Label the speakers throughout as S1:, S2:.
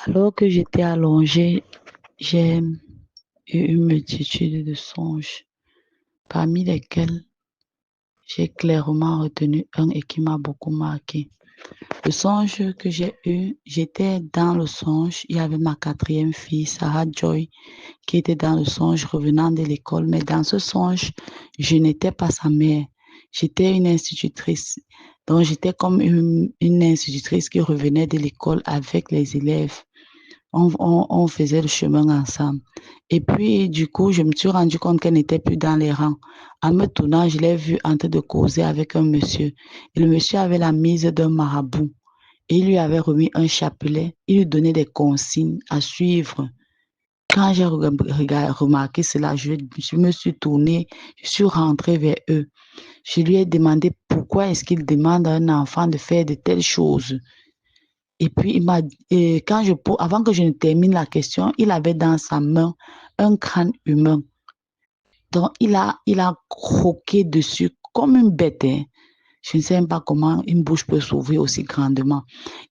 S1: Alors que j'étais allongée, j'ai eu une multitude de songes, parmi lesquels j'ai clairement retenu un et qui m'a beaucoup marqué. Le songe que j'ai eu, j'étais dans le songe, il y avait ma quatrième fille, Sarah Joy, qui était dans le songe revenant de l'école, mais dans ce songe, je n'étais pas sa mère. J'étais une institutrice. Donc, j'étais comme une institutrice qui revenait de l'école avec les élèves. On faisait le chemin ensemble. Et puis, du coup, je me suis rendu compte qu'elle n'était plus dans les rangs. En me tournant, je l'ai vue en train de causer avec un monsieur. Et le monsieur avait la mise d'un marabout. Et il lui avait remis un chapelet. Il lui donnait des consignes à suivre. Quand j'ai remarqué cela, je me suis tournée, je suis rentrée vers eux. Je lui ai demandé pourquoi est-ce qu'il demande à un enfant de faire de telles choses. Et puis, avant que je ne termine la question, il avait dans sa main un crâne humain. Donc, il a croqué dessus comme une bête, hein. Je ne sais même pas comment une bouche peut s'ouvrir aussi grandement.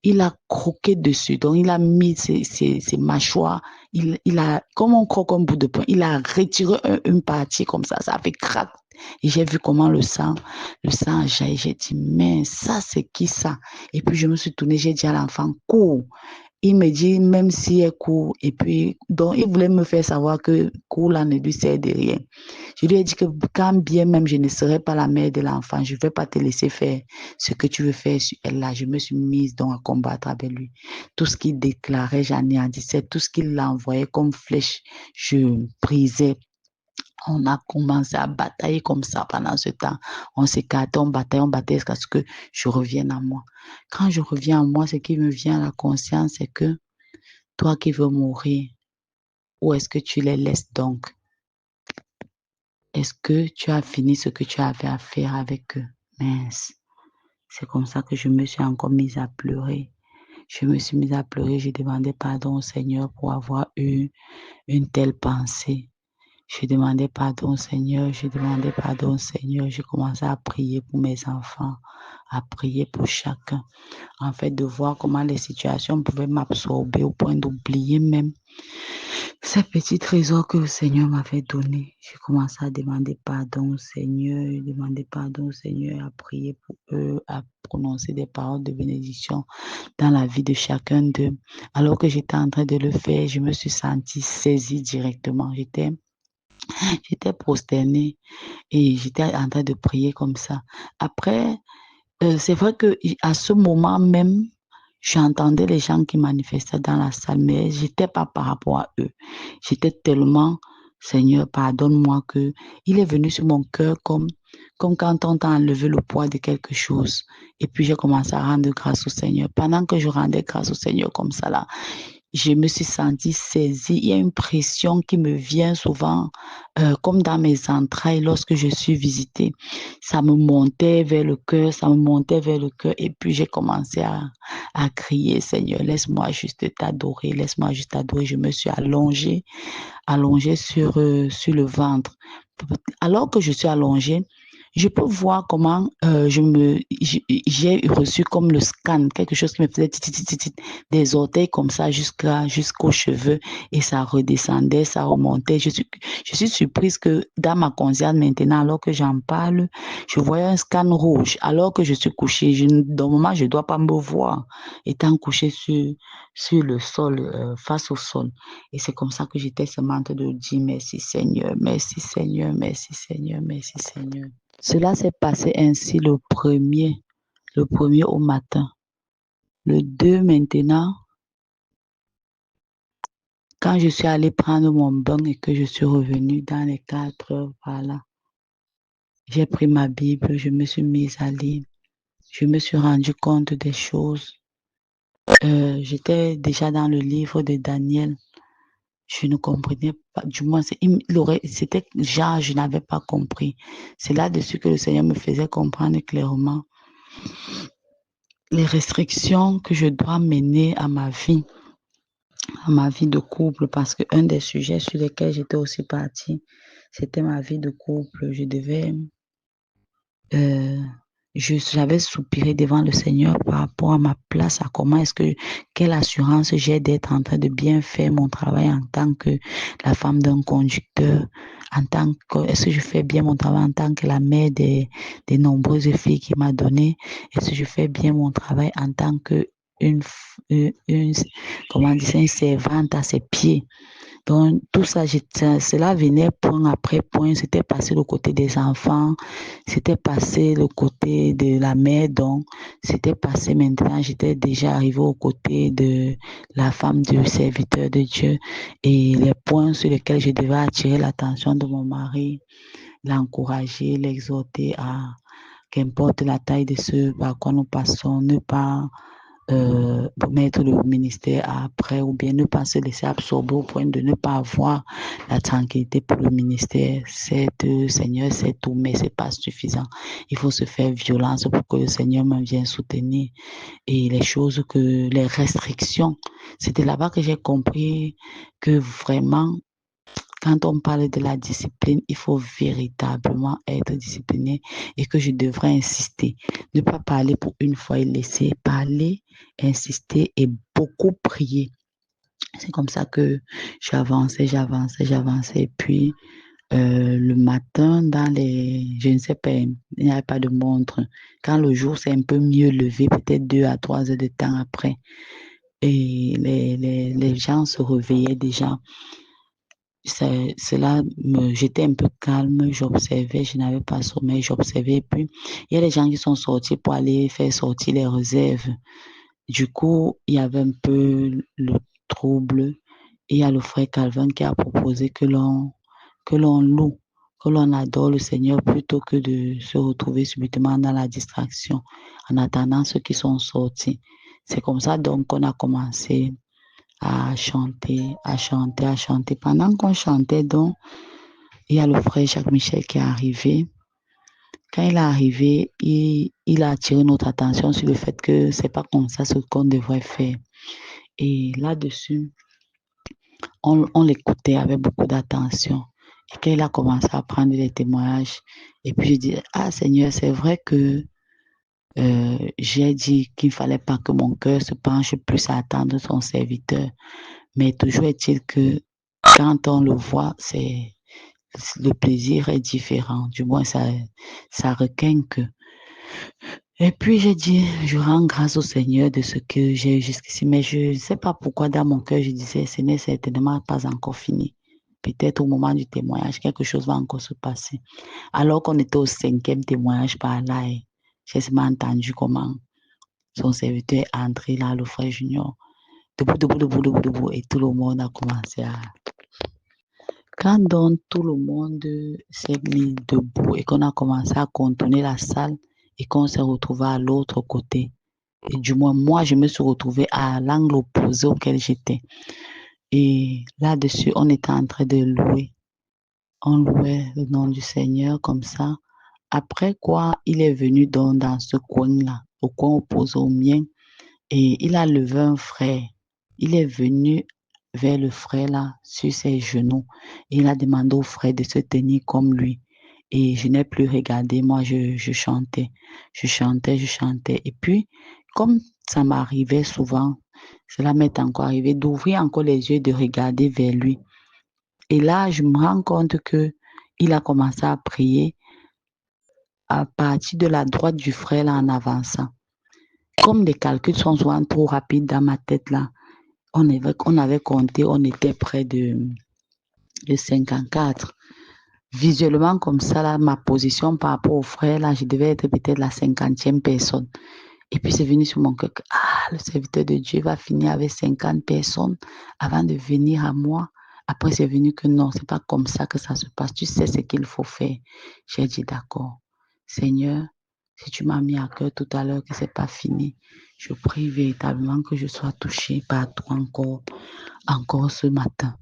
S1: Il a croqué dessus. Donc, il a mis ses mâchoires. Comme on croque un bout de pain, il a retiré une partie comme ça. Ça a fait crac. Et j'ai vu comment le sang a jailli. J'ai dit, mais ça, c'est qui ça? Et puis, je me suis tournée, j'ai dit à l'enfant, cours. Il me dit, même si elle court, et puis, donc, il voulait me faire savoir que court là ne lui sert de rien. Je lui ai dit que quand bien même je ne serai pas la mère de l'enfant, je ne vais pas te laisser faire ce que tu veux faire sur elle là. Je me suis mise donc à combattre avec lui. Tout ce qu'il déclarait, j'anéantissais. Tout ce qu'il envoyait comme flèche, je brisais. On a commencé à batailler comme ça pendant ce temps. On s'écartait, on battait jusqu'à ce que je revienne à moi. Quand je reviens à moi, ce qui me vient à la conscience, c'est que toi qui veux mourir, où est-ce que tu les laisses donc? Est-ce que tu as fini ce que tu avais à faire avec eux? Mince. C'est comme ça que je me suis encore mise à pleurer. Je me suis mise à pleurer, j'ai demandé pardon au Seigneur pour avoir eu une telle pensée. Je demandais pardon au Seigneur, je demandais pardon au Seigneur. J'ai commencé à prier pour mes enfants, à prier pour chacun. En fait, de voir comment les situations pouvaient m'absorber au point d'oublier même ces petits trésors que le Seigneur m'avait donnés. J'ai commencé à demander pardon au Seigneur, demander pardon au Seigneur, à prier pour eux, à prononcer des paroles de bénédiction dans la vie de chacun d'eux. Alors que j'étais en train de le faire, je me suis sentie saisie directement. J'étais prosternée et j'étais en train de prier comme ça. Après, c'est vrai que à ce moment même, j'entendais les gens qui manifestaient dans la salle, mais j'étais pas par rapport à eux. J'étais tellement, Seigneur, pardonne-moi que il est venu sur mon cœur comme quand on t'a enlevé le poids de quelque chose. Et puis j'ai commencé à rendre grâce au Seigneur. Pendant que je rendais grâce au Seigneur comme ça là, je me suis sentie saisie. Il y a une pression qui me vient souvent, comme dans mes entrailles lorsque je suis visitée. Ça me montait vers le cœur, ça me montait vers le cœur. Et puis j'ai commencé à crier, Seigneur, laisse-moi juste t'adorer, laisse-moi juste t'adorer. Je me suis allongée sur le ventre. Alors que je suis allongée, je peux voir comment j'ai reçu comme le scan, quelque chose qui me faisait des orteils comme ça jusqu'aux cheveux et ça redescendait, ça remontait. Je suis surprise que dans ma conscience maintenant, alors que j'en parle, je voyais un scan rouge alors que je suis couchée. Dans le moment, je ne dois pas me voir étant couchée sur le sol, face au sol. Et c'est comme ça que j'étais seulement en train de dire merci Seigneur, merci Seigneur, merci Seigneur, merci Seigneur. Cela s'est passé ainsi le premier au matin. Le 2 maintenant, quand je suis allée prendre mon bain et que je suis revenue dans les 4 heures par là, j'ai pris ma Bible, je me suis mise à lire. Je me suis rendu compte des choses. J'étais déjà dans le livre de Daniel. Je ne comprenais pas, du moins, c'était genre, je n'avais pas compris. C'est là-dessus que le Seigneur me faisait comprendre clairement les restrictions que je dois mener à ma vie de couple, parce qu'un des sujets sur lesquels j'étais aussi partie, c'était ma vie de couple. j'avais soupiré devant le Seigneur par rapport à ma place, à quelle assurance j'ai d'être en train de bien faire mon travail en tant que la femme d'un conducteur, est-ce que je fais bien mon travail en tant que la mère des nombreuses filles qu'il m'a données, est-ce que je fais bien mon travail en tant que comment dire, une servante à ses pieds. Donc, tout ça, cela venait point après point. C'était passé le côté des enfants, c'était passé le côté de la mère. Donc, c'était passé maintenant. J'étais déjà arrivée au côté de la femme du serviteur de Dieu. Et les points sur lesquels je devais attirer l'attention de mon mari, l'encourager, l'exhorter à qu'importe la taille de ce par quoi nous passons, ne pas mettre le ministère après ou bien ne pas se laisser absorber au point de ne pas avoir la tranquillité pour le ministère. Seigneur, c'est tout, mais c'est pas suffisant. Il faut se faire violence pour que le Seigneur me vienne soutenir. Et les restrictions, c'était là-bas que j'ai compris que vraiment, quand on parle de la discipline, il faut véritablement être discipliné et que je devrais insister. Ne pas parler pour une fois et laisser parler, insister et beaucoup prier. C'est comme ça que j'avançais. Et puis, le matin, je ne sais pas, il n'y avait pas de montre. Quand le jour s'est un peu mieux levé, peut-être 2 à 3 heures de temps après, et les gens se réveillaient déjà. J'étais un peu calme, j'observais, je n'avais pas sommeil, j'observais. Et puis, il y a des gens qui sont sortis pour aller faire sortir les réserves. Du coup, il y avait un peu le trouble. Et il y a le frère Calvin qui a proposé que l'on loue, que l'on adore le Seigneur plutôt que de se retrouver subitement dans la distraction en attendant ceux qui sont sortis. C'est comme ça donc qu'on a commencé à chanter. Pendant qu'on chantait, donc, il y a le frère Jacques Michel qui est arrivé. Quand il est arrivé, il a attiré notre attention sur le fait que c'est pas comme ça ce qu'on devrait faire. Et là-dessus, on l'écoutait avec beaucoup d'attention. Et quand il a commencé à prendre les témoignages, et puis je dis, ah Seigneur, c'est vrai que j'ai dit qu'il ne fallait pas que mon cœur se penche plus à attendre son serviteur. Mais toujours est-il que quand on le voit, le plaisir est différent. Du moins, ça requinque. Et puis, j'ai dit, je rends grâce au Seigneur de ce que j'ai eu jusqu'ici. Mais je ne sais pas pourquoi dans mon cœur, je disais, ce n'est certainement pas encore fini. Peut-être au moment du témoignage, quelque chose va encore se passer. Alors qu'on était au 5e témoignage par là, j'ai seulement entendu comment son serviteur est entré là, le frère Junior. Debout, et tout le monde a commencé à... Quand donc tout le monde s'est mis debout et qu'on a commencé à contourner la salle et qu'on s'est retrouvé à l'autre côté, et du moins moi, je me suis retrouvée à l'angle opposé auquel j'étais. Et là-dessus, on était en train de louer. On louait le nom du Seigneur comme ça. Après quoi, il est venu dans ce coin-là, au coin opposé au mien, et il a levé un frère. Il est venu vers le frère là, sur ses genoux. Et il a demandé au frère de se tenir comme lui. Et je n'ai plus regardé, moi je chantais. Je chantais. Et puis, comme ça m'arrivait souvent, cela m'est encore arrivé d'ouvrir encore les yeux et de regarder vers lui. Et là, je me rends compte que il a commencé à prier à partir de la droite du frère là en avançant. Comme les calculs sont souvent trop rapides dans ma tête là, on avait compté, on était près de 54. Visuellement, comme ça, là, ma position par rapport au frère, là, je devais être peut-être la 50e personne. Et puis, c'est venu sur mon cœur que, le serviteur de Dieu va finir avec 50 personnes avant de venir à moi. Après, c'est venu que non, c'est pas comme ça que ça se passe. Tu sais ce qu'il faut faire. J'ai dit, d'accord. Seigneur, si tu m'as mis à cœur tout à l'heure que c'est pas fini, je prie véritablement que je sois touchée par toi encore ce matin.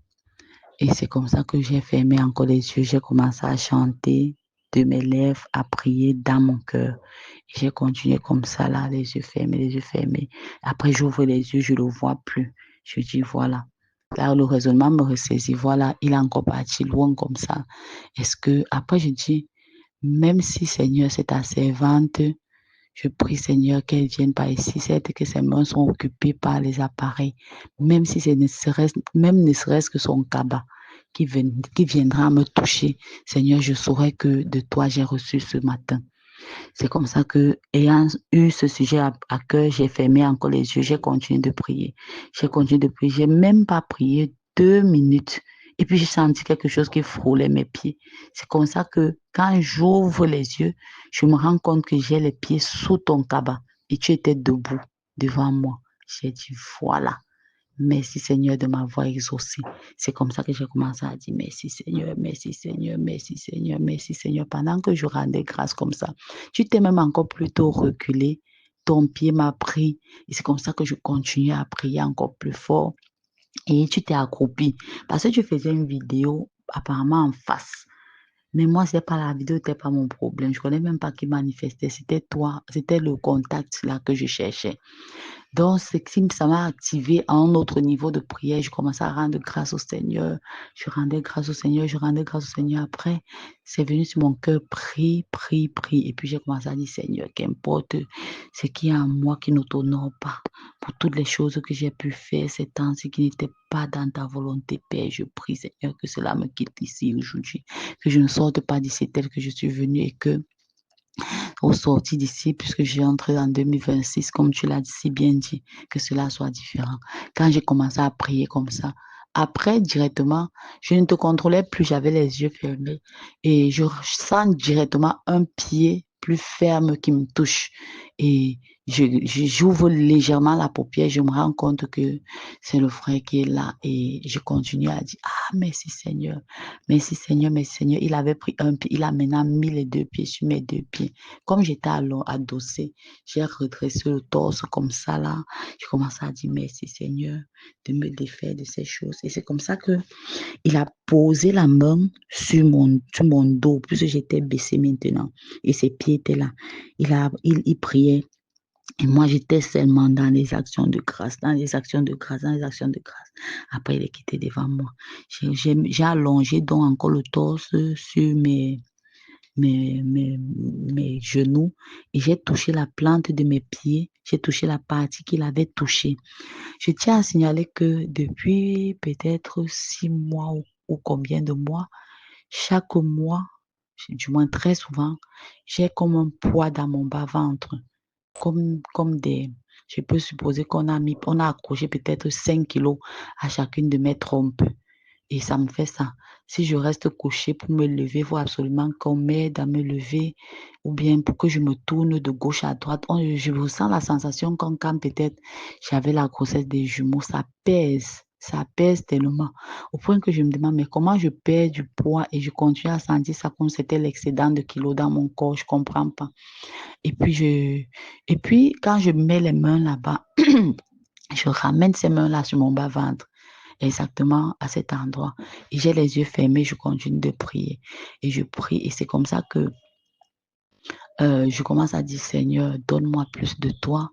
S1: Et c'est comme ça que j'ai fermé encore les yeux. J'ai commencé à chanter de mes lèvres, à prier dans mon cœur. Et j'ai continué comme ça, là, les yeux fermés. Après, j'ouvre les yeux, je ne le vois plus. Je dis, voilà. Là, le raisonnement me ressaisit. Voilà, il est encore parti loin comme ça. Après, je dis, même si, Seigneur, c'est ta servante Je prie, Seigneur, qu'elle vienne par ici, certes que ses mains sont occupées par les appareils, même si ne serait-ce que son cabas qui viendra me toucher. Seigneur, je saurai que de toi j'ai reçu ce matin. C'est comme ça que, ayant eu ce sujet à cœur, j'ai fermé encore les yeux, j'ai continué de prier. J'ai continué de prier. J'ai même pas prié 2 minutes. Et puis j'ai senti quelque chose qui frôlait mes pieds. C'est comme ça que quand j'ouvre les yeux, je me rends compte que j'ai les pieds sous ton cabas. Et tu étais debout devant moi. J'ai dit, voilà. Merci Seigneur de m'avoir exaucé. C'est comme ça que j'ai commencé à dire merci Seigneur, merci Seigneur, merci Seigneur, merci Seigneur. Pendant que je rendais grâce comme ça, tu t'es même encore plutôt reculé. Ton pied m'a pris. Et c'est comme ça que je continuais à prier encore plus fort. Et tu t'es accroupi. Parce que tu faisais une vidéo apparemment en face. Mais moi, c'est pas la vidéo, c'était pas mon problème. Je connais même pas qui manifestait. C'était toi, c'était le contact là que je cherchais. Donc, ça m'a activé à un autre niveau de prière. Je commençais à rendre grâce au Seigneur. Je rendais grâce au Seigneur, je rendais grâce au Seigneur. Après, c'est venu sur mon cœur, prie, prie, prie. Et puis, j'ai commencé à dire, Seigneur, qu'importe ce qui est en moi qui ne t'honore pas. Pour toutes les choses que j'ai pu faire ces temps-ci qui n'étaient pas dans ta volonté, Père, je prie, Seigneur, que cela me quitte ici aujourd'hui. Que je ne sorte pas d'ici tel que je suis venu et que au sorti d'ici, puisque je vais entrer en 2026, comme tu l'as si bien dit, que cela soit différent. Quand j'ai commencé à prier comme ça, après, directement, je ne te contrôlais plus, j'avais les yeux fermés et je sens directement un pied plus ferme qui me touche. Et j'ouvre légèrement la paupière, je me rends compte que c'est le frère qui est là et je continue à dire, ah, merci Seigneur, merci Seigneur, merci Seigneur. Il avait pris un pied, il a maintenant mis les 2 pieds sur mes 2 pieds. Comme j'étais adossée, j'ai redressé le torse comme ça là. Je commençais à dire merci Seigneur de me défaire de ces choses. Et c'est comme ça que il a posé la main sur mon dos, puisque j'étais baissée maintenant. Et ses pieds étaient là. Il priait. Et moi, j'étais seulement dans les actions de grâce, dans les actions de grâce, dans les actions de grâce. Après, il est quitté devant moi. J'ai allongé donc encore le torse sur mes genoux et j'ai touché la plante de mes pieds. J'ai touché la partie qu'il avait touchée. Je tiens à signaler que depuis peut-être 6 mois ou combien de mois, chaque mois, du moins très souvent, j'ai comme un poids dans mon bas-ventre, comme je peux supposer qu'on a accroché peut-être 5 kilos à chacune de mes trompes. Et ça me fait ça. Si je reste couché pour me lever, il faut absolument qu'on m'aide à me lever ou bien pour que je me tourne de gauche à droite. Je ressens la sensation comme quand peut-être j'avais la grossesse des jumeaux. Ça pèse tellement. Au point que je me demande, mais comment je perds du poids et je continue à sentir ça comme c'était l'excédent de kilos dans mon corps. Je ne comprends pas. Et puis, quand je mets les mains là-bas, je ramène ces mains-là sur mon bas-ventre exactement à cet endroit. Et j'ai les yeux fermés, je continue de prier. Et je prie. Et c'est comme ça que je commence à dire, Seigneur, donne-moi plus de toi.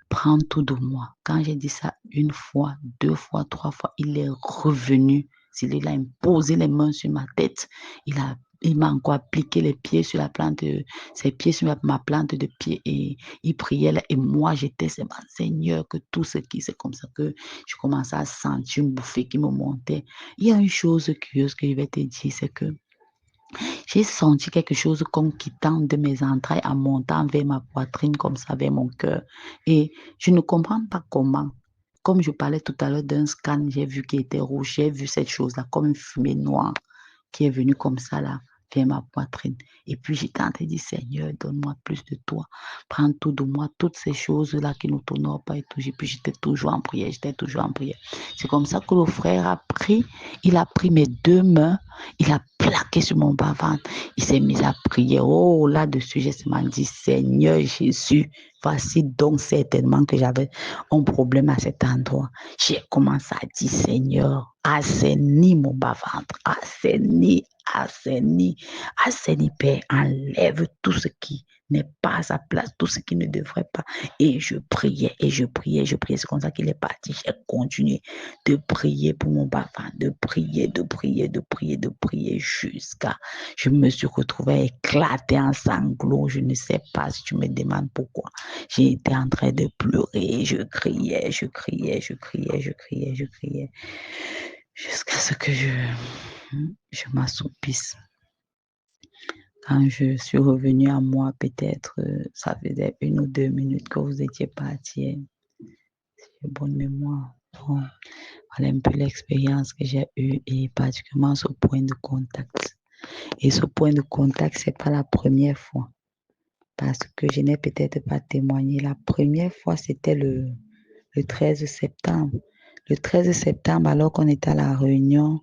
S1: Prends tout de moi. Quand j'ai dit ça 1 fois, 2 fois, 3 fois, il est revenu. Il a imposé les mains sur ma tête. Il m'a encore appliqué les pieds sur ses pieds sur ma plante de pied et il priait là. Et moi, j'étais, Seigneur, que tout ce qui, c'est comme ça que je commençais à sentir une bouffée qui me montait. Il y a une chose curieuse que je vais te dire, c'est que j'ai senti quelque chose comme quittant de mes entrailles en montant vers ma poitrine, comme ça, vers mon cœur. Et je ne comprends pas comment. Comme je parlais tout à l'heure d'un scan, j'ai vu qu'il était rouge, j'ai vu cette chose-là comme une fumée noire qui est venue comme ça là, vers ma poitrine. Et puis j'étais en train de dire, Seigneur, donne-moi plus de toi. Prends tout de moi, toutes ces choses-là qui ne t'honorent pas et tout. Et puis j'étais toujours en prière, C'est comme ça que le frère a pris, il a pris mes 2 mains, il a plaqué sur mon bas-ventre. Il s'est mis à prier. Oh, là-dessus, j'ai seulement dit, Seigneur Jésus, voici donc certainement que j'avais un problème à cet endroit. J'ai commencé à dire, Seigneur, assainis mon bas-ventre, assainis, Père, enlève tout ce qui n'est pas à sa place, tout ce qui ne devrait pas. Et je priais, et je priais, je priais. C'est comme ça qu'il est parti. J'ai continué de prier pour mon papa, de prier, de prier, de prier, de prier jusqu'à... Je me suis retrouvée éclatée en sanglots. Je ne sais pas si tu me demandes pourquoi. J'ai été en train de pleurer. Je criais, je criais, je criais, je criais, je criais. Jusqu'à ce que je m'assoupisse. Quand je suis revenue à moi, peut-être, ça faisait 1 ou 2 minutes que vous étiez partis. J'ai bonne mémoire. Bon, voilà un peu l'expérience que j'ai eue et particulièrement ce point de contact. Et ce point de contact, c'est pas la première fois. Parce que je n'ai peut-être pas témoigné. La première fois, c'était le 13 septembre. Le 13 septembre, alors qu'on était à la réunion,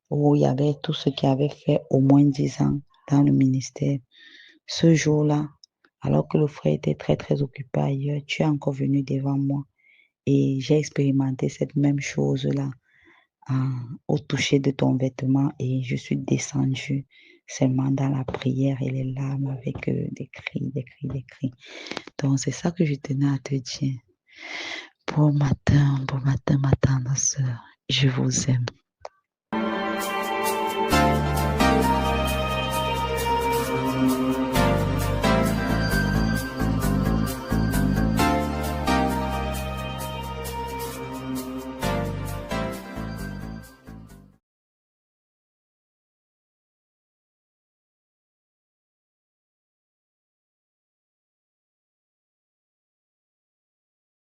S1: où il y avait tous ceux qui avaient fait au moins 10 ans dans le ministère. Ce jour-là, alors que le frère était très, très occupé ailleurs, tu es encore venu devant moi et j'ai expérimenté cette même chose-là au toucher de ton vêtement et je suis descendue seulement dans la prière et les larmes avec des cris, des cris, des cris. Donc, c'est ça que je tenais à te dire. Bon matin, ma tendre sœur. Je vous aime.